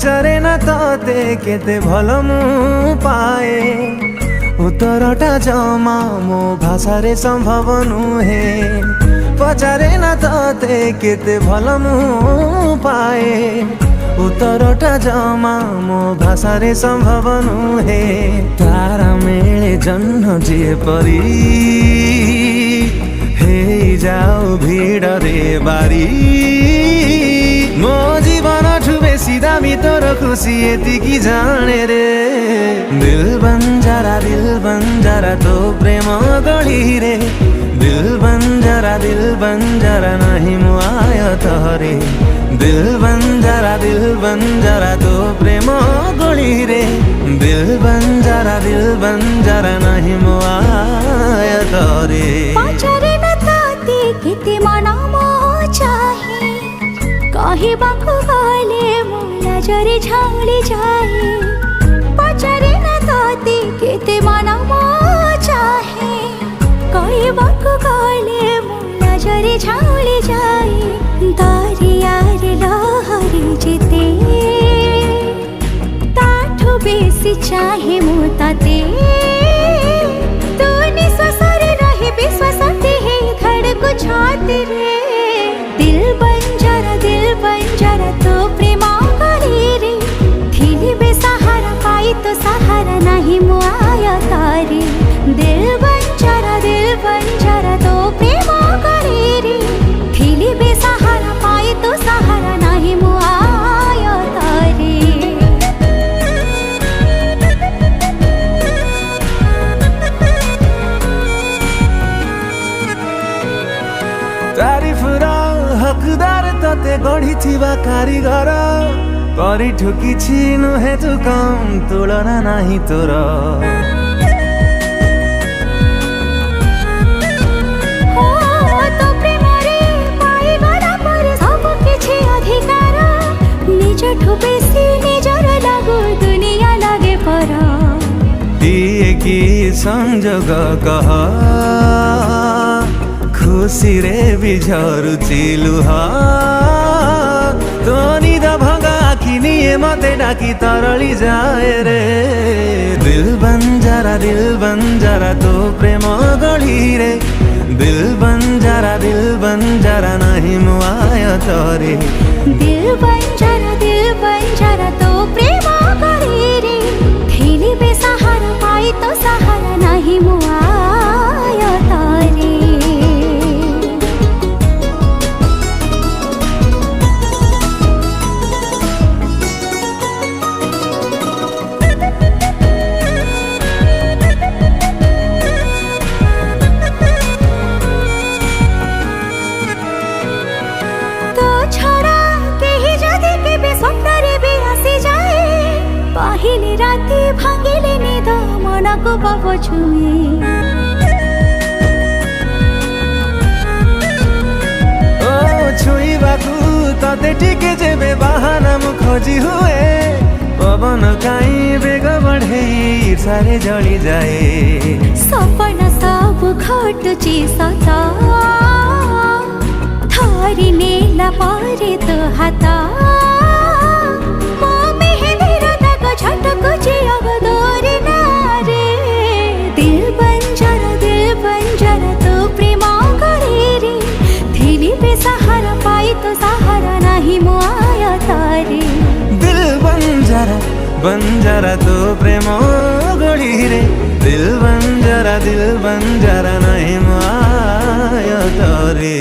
पचारे ना तोते केते भल मु पाए उत्तरटा जमा मो भाषा रे संभव नुहे पचारे ना तोते केते भल मु पाए उत्तरटा जमा मो भाषा रे संभव नुहे तारा मेले जन्म जे परी हे जाओ भीड़ रे बारी मो जीवन ठु बेसी दामी तोर खुशी यतिकी जाने रे दिल बंजारा तो प्रेम गढ़ी रे दिल बंजारा नहीं मुआय तोरे दिल बंजारा तो प्रेम गढ़ी रे दिल बंजारा नहीं मुआय तोरे पचारे न ताते केते मन मो चाहे कहबाकू गले मो नजरे झाड़ी जाए पचारे न ताते केते मन मो चाहे कहबाकू गले मो नजरे झाड़ी जाए दरियार लहरी जेते ताठू बेसी चाहे मो ताते तू निश्वास रे रहे विश्वास है धड़कू छाती रे दिल बंजारा तो प्रेम गढ़ी रे थिली बेसहारा पाई तो सहारा नहीं मुआय तारे दिल बंजारा तो प्रेम गढ़ी रे थिली बेसहारा पाई तो सहारा नहीं मुआय तारे तारीफ हकदार तते गढ़ी थिबा कारीगर करी ठुकी नुहे तू कम तुलना नहीं तोर तो प्रेम रे पाई गला पर सब किछि अधिकार निज ठु बेसी निजर लागू दुनिया लागे पर की संजोग कह खुशी रे बिझरु चिलुह तो निद भंगा आखिनिए मते डाकी तरली जाए रे दिल बंजारा तो प्रेम गढ़ी रे दिल बंजारा नहीं मुआय तोरे दिल बंजारा तो प्रेम गढ़ी रे थिली बेसहारा पाई तो सहारा नहीं मुआय तारे पहिले राति भांगिले निद मनको पाप छुए ओ छुईबाकू तते टिके जेबे बाहाना मु खोजी हुए पवन काई बेग बढ़े सारे जली जाए सपना सब घटुची सता थारी नेला पारे तो हाता झटक अब दोरे नारे दिल बंजारा तो प्रेम गढ़ी रे थिली बेसहारा पाई तो सहारा नहीं मुआय तारे दिल बंजारा तो प्रेम गढ़ी रे दिल बंजारा नहीं मुआय तोरे।